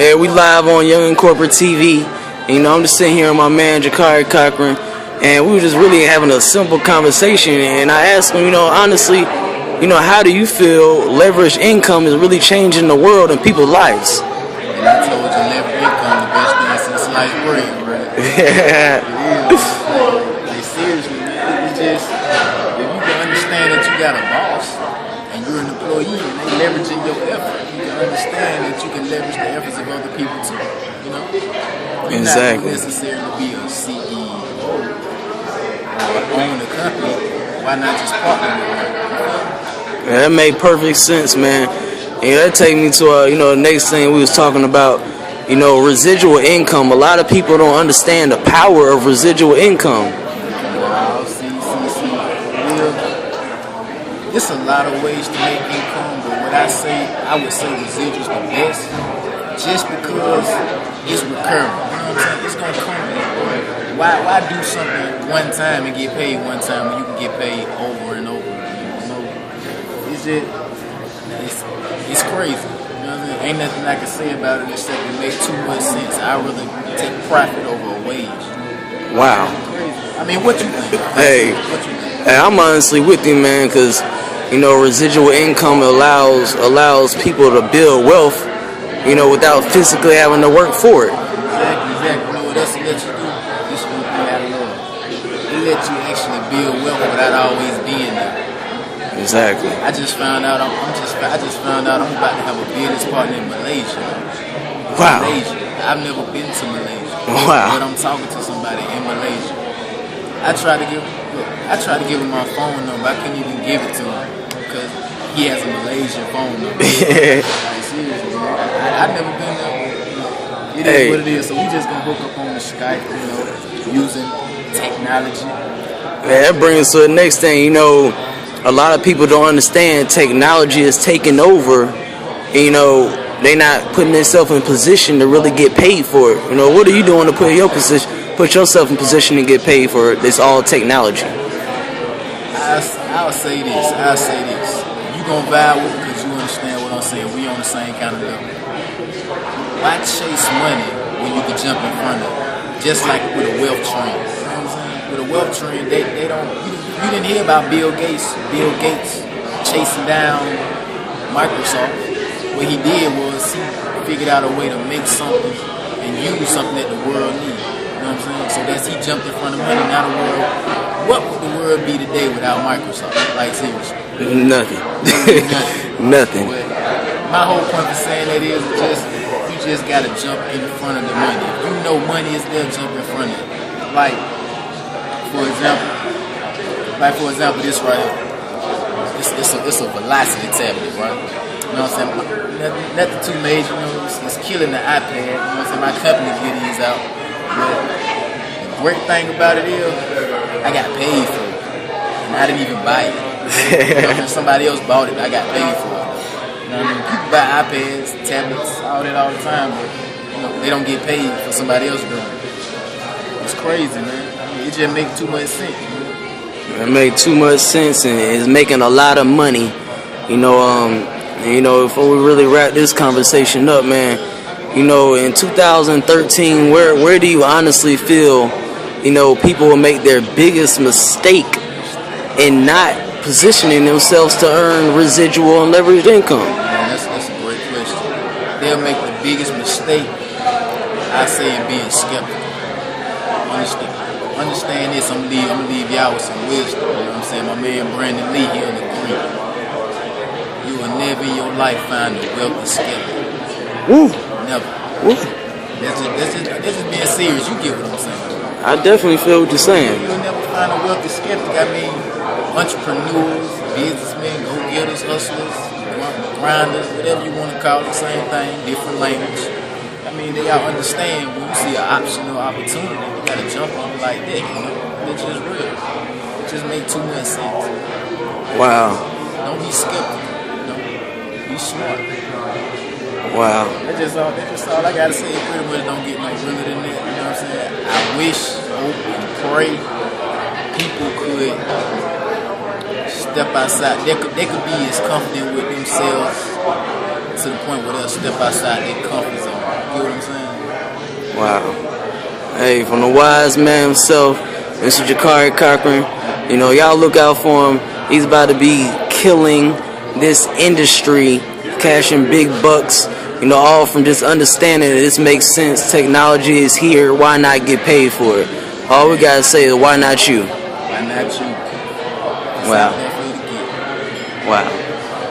Yeah, we live on Young and Corporate TV. You know, I'm just sitting here with my man Jakari Cochran, and we were just really having a simple conversation. And I asked him, honestly, how do you feel leveraged income is really changing the world and people's lives? And I told you, leveraged income, the best thing since sliced bread, right? Yeah. It is. Like seriously, it's just if you can understand that you got a boss and you're an employee and they leveraging your effort, you can understand that you can leverage the efforts of other people too. You're Exactly. not necessarily be a CEO or own a company. Why not just partner with them? Yeah, that made perfect sense, man. And that take me to the next thing we was talking about. Residual income. A lot of people don't understand the power of residual income. It's a lot of ways to make income, but I would say residuals the best, just because it's recurring. You know what I'm saying? It's gonna come. Why do something one time and get paid one time when you can get paid over and over? It's crazy. You know what I mean? Ain't nothing I can say about it except it makes too much sense. I really take profit over a wage. Wow. I mean, what you think? Hey, I'm honestly with you, man, because residual income allows people to build wealth, without physically having to work for it. Exactly. You know what else it lets you do? This one thing I love. It lets you actually build wealth without always being there. Exactly. I just found out I'm about to have a business partner in Malaysia. Wow. Malaysia. I've never been to Malaysia. Wow. But I'm talking to somebody in Malaysia. I tried to give him my phone number. I couldn't even give it to him because he has a Malaysian phone number. Like, seriously, I've never been there. It is what it is. So we just gonna hook up on the Skype, using technology. Man, that brings us to the next thing. A lot of people don't understand technology is taking over. They not putting themselves in position to really get paid for it. What are you doing to put yourself in position to get paid for it? It's all technology. I'll say this. You gonna vibe with it because you understand what I'm saying. We on the same kind of level. Why chase money when you can jump in front of it? Just like with a wealth train. You know what I'm saying? With a wealth train, they don't. You didn't hear about Bill Gates chasing down Microsoft. What he did was he figured out a way to make something and use something that the world needs. You know what I'm saying? So that's he jumped in front of money. Now the world, what would the world be today without Microsoft? Like seriously. Nothing. Nothing. But my whole point for saying that is you just gotta jump in front of the money. If you know money is there, jump in front of it. Like for example, this right here. It's a velocity tablet, right? You know what I'm saying? Nothing too major, it's killing the iPad. You know what I'm saying? My company get these out. But the great thing about it is I got paid for it. And I didn't even buy it. Somebody else bought it, but I got paid for it. You know what I mean? People buy iPads, tablets, all that all the time, but they don't get paid for somebody else doing it. It's crazy, man. It just makes too much sense. It makes too much sense and it's making a lot of money. Before we really wrap this conversation up, man, in 2013, where do you honestly feel, people will make their biggest mistake in not positioning themselves to earn residual and leveraged income? Man, that's a great question. They'll make the biggest mistake, I say, in being skeptical. Understand this, I'm gonna leave y'all with some wisdom. You know what I'm saying? My man Brandon Lee, he'll agree. You will never in your life find a wealthy skeptic. Woo. Never. Woo. That's just being serious. You get what I'm saying? I definitely feel what you're saying. You'll never find a wealthy skeptic. I mean, entrepreneurs, businessmen, go-getters, hustlers, grinders, whatever you want to call it, same thing, different language. I mean, they all understand when you see an option or opportunity, you gotta jump on it like that, It's just real. It just makes too much sense. Wow. Don't be skeptical. Be smart. Wow. That's just all I gotta say. It pretty much don't get no realer than that. You know what I'm saying? I wish, hope, and pray people could step outside. They could be as confident with themselves to the point where they'll step outside their comfort zone. You know what I'm saying? Wow. Hey, from the wise man himself, Mr. Jakari Cochran, you know, y'all look out for him. He's about to be killing this industry, cashing big bucks, you know, all from just understanding that this makes sense. Technology is here. Why not get paid for it? All we got to say is, why not you? Why not you? Wow. Wow.